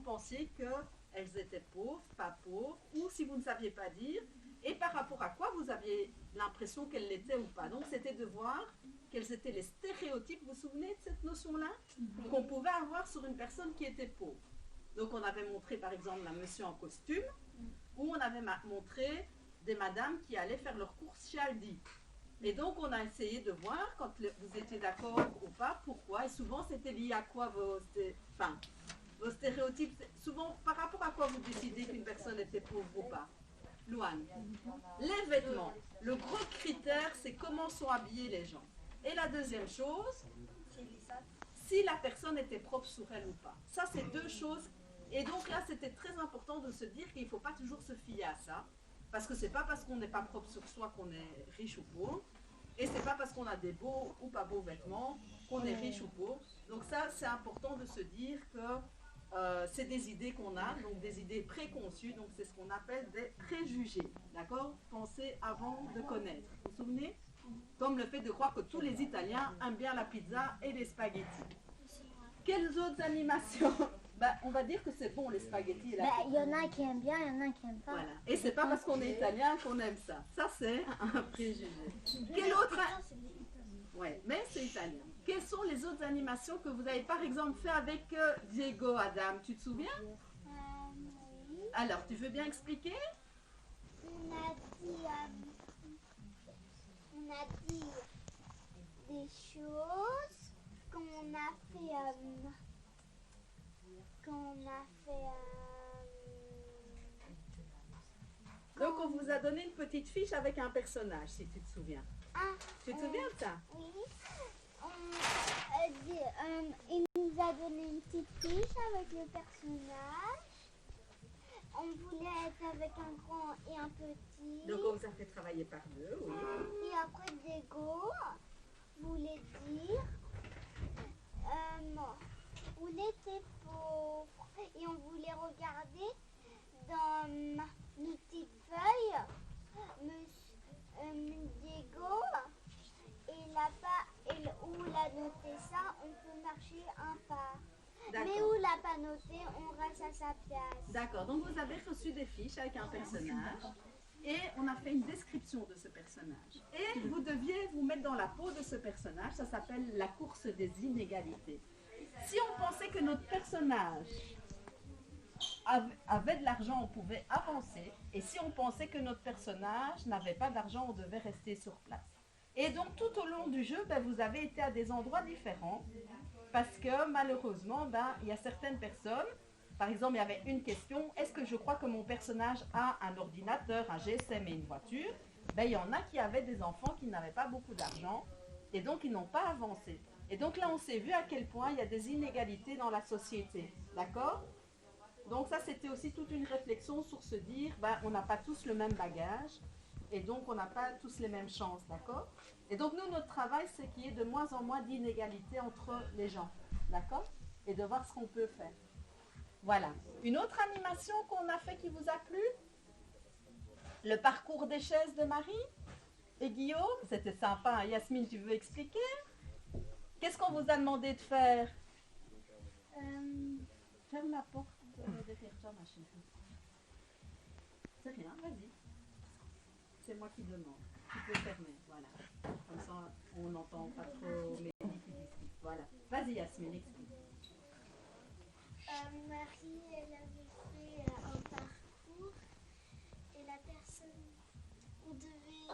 pensiez qu'elles étaient pauvres, pas pauvres, ou si vous ne saviez pas dire, et par rapport à quoi vous aviez l'impression qu'elles l'étaient ou pas. Donc c'était de voir quels étaient les stéréotypes, vous vous souvenez de cette notion-là, qu'on pouvait avoir sur une personne qui était pauvre. Donc on avait montré par exemple un monsieur en costume, ou on avait montré des madames qui allaient faire leurs courses chez Aldi. Et donc on a essayé de voir quand vous étiez d'accord ou pas, pourquoi, et souvent c'était lié à quoi vos stéréotypes, souvent par rapport à quoi vous décidez qu'une personne était pauvre ou pas. Louane, les vêtements, le gros critère c'est comment sont habillés les gens. Et la deuxième chose, si la personne était propre sur elle ou pas. Ça c'est deux choses. Et donc là c'était très important de se dire qu'il ne faut pas toujours se fier à ça. Parce que c'est pas parce qu'on n'est pas propre sur soi qu'on est riche ou pauvre. Et c'est pas parce qu'on a des beaux ou pas beaux vêtements qu'on est riche ou pauvre. Donc ça, c'est important de se dire que c'est des idées qu'on a, donc des idées préconçues. Donc c'est ce qu'on appelle des préjugés. D'accord? Penser avant de connaître. Vous vous souvenez? Comme le fait de croire que tous les Italiens aiment bien la pizza et les spaghettis. Quelles autres animations? On va dire que c'est bon les spaghettis et la pizza. Il y en a qui aiment bien, il y en a qui n'aiment pas. Voilà. Et c'est pas parce qu'on est italien qu'on aime ça. Ça, c'est un préjugé. Quel autre... Ouais, mais c'est italien. Quelles sont les autres animations que vous avez par exemple fait avec Diego, Adam? Tu te souviens? Oui. Alors, tu veux bien expliquer? On a dit des choses qu'on a fait... Donc, on vous a donné une petite fiche avec un personnage, si tu te souviens. Tu te souviens de ça? Oui. Il nous a donné une petite fiche avec le personnage. On voulait être avec un grand et un petit. Donc, on vous a fait travailler par deux, oui. Et après, Diego voulait dire on était pauvres et on voulait regarder dans nos petites feuilles Diego et où il a noté ça, on peut marcher un pas. Mais où il n'a pas noté, on reste à sa place. D'accord, donc vous avez reçu des fiches avec un personnage et on a fait une description de ce personnage. Et vous deviez vous mettre dans la peau de ce personnage, ça s'appelle la course des inégalités. Si on pensait que notre personnage avait de l'argent, on pouvait avancer. Et si on pensait que notre personnage n'avait pas d'argent, on devait rester sur place. Et donc tout au long du jeu, vous avez été à des endroits différents. Parce que malheureusement, il y a certaines personnes, par exemple, il y avait une question, est-ce que je crois que mon personnage a un ordinateur, un GSM et une voiture? Il y en a qui avaient des enfants qui n'avaient pas beaucoup d'argent et donc ils n'ont pas avancé. Et donc là, on s'est vu à quel point il y a des inégalités dans la société. D'accord? Donc ça, c'était aussi toute une réflexion sur se dire, on n'a pas tous le même bagage et donc on n'a pas tous les mêmes chances. D'accord? Et donc nous, notre travail, c'est qu'il y ait de moins en moins d'inégalités entre les gens. D'accord? Et de voir ce qu'on peut faire. Voilà. Une autre animation qu'on a fait qui vous a plu? Le parcours des chaises de Marie et Guillaume. C'était sympa. Yasmine, tu veux expliquer? Qu'est-ce qu'on vous a demandé de faire? Ferme la porte derrière toi, ma chérie. C'est rien, vas-y. C'est moi qui demande. Tu peux fermer, voilà. Comme ça, on n'entend pas trop les qui discutent. Voilà. Vas-y, Yasmine, explique. Marie, elle avait fait un parcours et la personne, on devait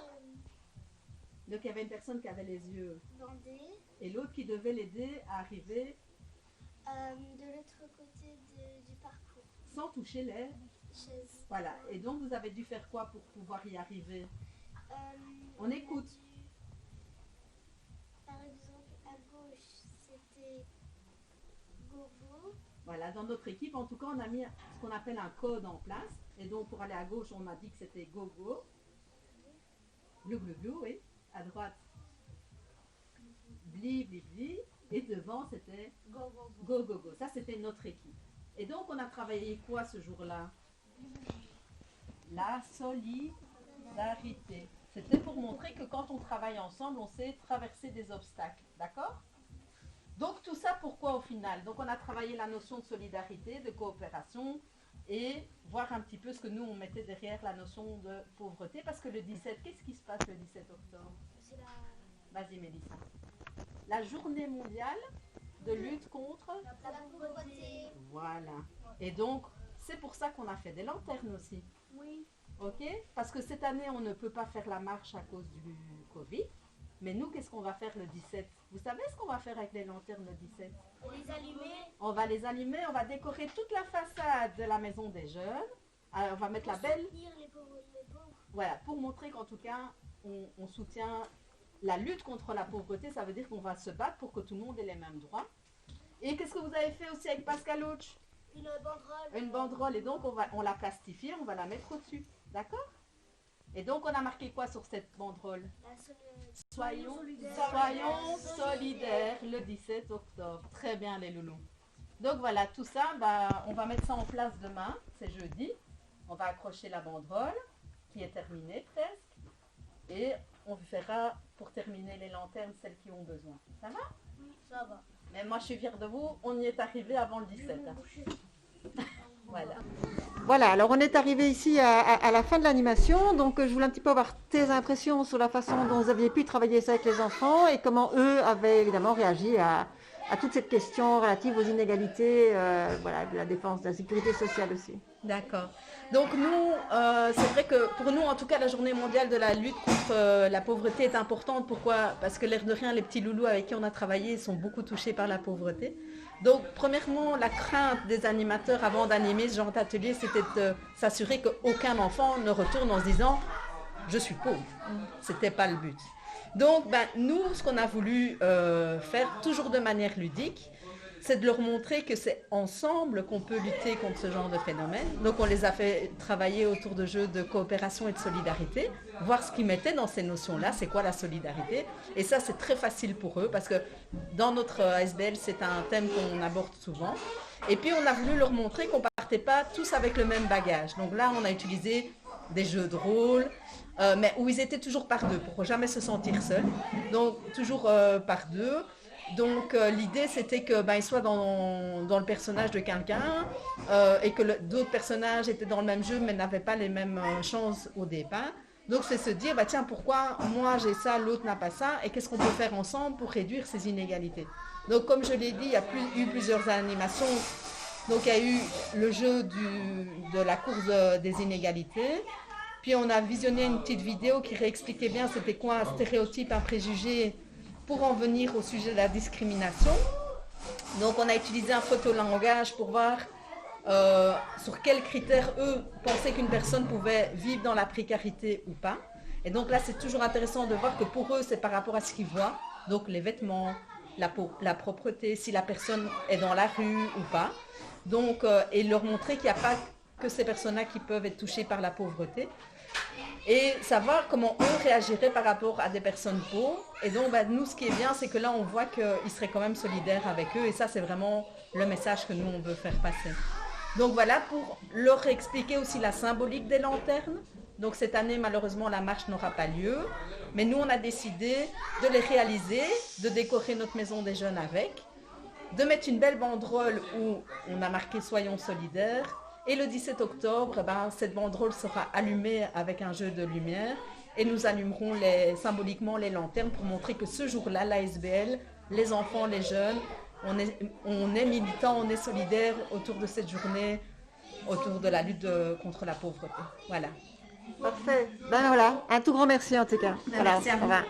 Donc il y avait une personne qui avait les yeux bandés et l'autre qui devait l'aider à arriver de l'autre côté du parcours. sans toucher les Chaises. Voilà. Et donc vous avez dû faire quoi pour pouvoir y arriver? On écoute. Par exemple, à gauche, c'était Gogo. Voilà, dans notre équipe, en tout cas, on a mis ce qu'on appelle un code en place. Et donc, pour aller à gauche, on m'a dit que c'était go-go. Glou-glou-glou, oui. À droite, bli-bli-bli. Et devant, c'était go-go-go. Ça, c'était notre équipe. Et donc, on a travaillé quoi ce jour-là? La solidarité. C'était pour montrer que quand on travaille ensemble, on sait traverser des obstacles. D'accord? Donc tout ça pourquoi au final? Donc on a travaillé la notion de solidarité, de coopération et voir un petit peu ce que nous on mettait derrière la notion de pauvreté parce que le 17, qu'est-ce qui se passe le 17 octobre? C'est la Vas-y Mélissa. La journée mondiale de lutte contre... pauvreté. Voilà. Et donc c'est pour ça qu'on a fait des lanternes aussi. Oui. Ok? Parce que cette année on ne peut pas faire la marche à cause du Covid. Mais nous, qu'est-ce qu'on va faire le 17? Vous savez ce qu'on va faire avec les lanternes le 17? On les allumer. On va les allumer, on va décorer toute la façade de la maison des jeunes. Alors, on va mettre la belle... Les pauvres. Voilà, pour montrer qu'en tout cas, on soutient la lutte contre la pauvreté. Ça veut dire qu'on va se battre pour que tout le monde ait les mêmes droits. Et qu'est-ce que vous avez fait aussi avec Pascal Ouch? Une banderole. Une banderole. Et donc, on l'a plastifiée, on va la mettre au-dessus. D'accord? Et donc, on a marqué quoi sur cette banderole? Soyons solidaires le 17 octobre. Très bien les loulous. Donc voilà, tout ça, on va mettre ça en place demain, c'est jeudi. On va accrocher la banderole qui est terminée presque. Et on verra pour terminer les lanternes, celles qui ont besoin. Ça va? Oui, ça va. Mais moi je suis fière de vous, on y est arrivé avant le 17. Voilà. Voilà, alors on est arrivé ici à la fin de l'animation, donc je voulais un petit peu avoir tes impressions sur la façon dont vous aviez pu travailler ça avec les enfants et comment eux avaient évidemment réagi à toute cette question relative aux inégalités, voilà, de la défense, de la sécurité sociale aussi. D'accord. Donc nous, c'est vrai que pour nous, en tout cas, la journée mondiale de la lutte contre la pauvreté est importante. Pourquoi? Parce que l'air de rien, les petits loulous avec qui on a travaillé sont beaucoup touchés par la pauvreté. Donc, premièrement, la crainte des animateurs avant d'animer ce genre d'atelier, c'était de s'assurer qu'aucun enfant ne retourne en se disant « je suis pauvre ». C'était pas le but. Donc, nous, ce qu'on a voulu faire, toujours de manière ludique, c'est de leur montrer que c'est ensemble qu'on peut lutter contre ce genre de phénomène. Donc on les a fait travailler autour de jeux de coopération et de solidarité, voir ce qu'ils mettaient dans ces notions-là, c'est quoi la solidarité. Et ça, c'est très facile pour eux parce que dans notre ASBL, c'est un thème qu'on aborde souvent. Et puis on a voulu leur montrer qu'on ne partait pas tous avec le même bagage. Donc là, on a utilisé des jeux de rôle, mais où ils étaient toujours par deux pour jamais se sentir seuls. Donc toujours par deux. Donc l'idée c'était qu'ils soient dans le personnage de quelqu'un et que d'autres personnages étaient dans le même jeu mais n'avaient pas les mêmes chances au départ. Donc c'est se dire tiens, pourquoi moi j'ai ça, l'autre n'a pas ça et qu'est-ce qu'on peut faire ensemble pour réduire ces inégalités. Donc comme je l'ai dit, il y a eu plusieurs animations. Donc il y a eu le jeu de la course des inégalités. Puis on a visionné une petite vidéo qui réexpliquait bien c'était quoi un stéréotype, un préjugé pour en venir au sujet de la discrimination. Donc on a utilisé un photolangage pour voir sur quels critères eux pensaient qu'une personne pouvait vivre dans la précarité ou pas. Et donc là c'est toujours intéressant de voir que pour eux c'est par rapport à ce qu'ils voient, donc les vêtements, la propreté, si la personne est dans la rue ou pas. Donc, et leur montrer qu'il n'y a pas que ces personnes-là qui peuvent être touchées par la pauvreté. Et savoir comment eux réagiraient par rapport à des personnes pauvres. Et donc, nous, ce qui est bien, c'est que là, on voit qu'ils seraient quand même solidaires avec eux. Et ça, c'est vraiment le message que nous, on veut faire passer. Donc voilà, pour leur expliquer aussi la symbolique des lanternes. Donc cette année, malheureusement, la marche n'aura pas lieu. Mais nous, on a décidé de les réaliser, de décorer notre maison des jeunes avec, de mettre une belle banderole où on a marqué « Soyons solidaires ». Et le 17 octobre, cette banderole sera allumée avec un jeu de lumière et nous allumerons symboliquement les lanternes pour montrer que ce jour-là, l'ASBL, les enfants, les jeunes, on est militants, on est solidaires autour de cette journée, autour de la lutte contre la pauvreté. Voilà. Parfait. Ben voilà, un tout grand merci en tout cas. Merci à vous. Au revoir.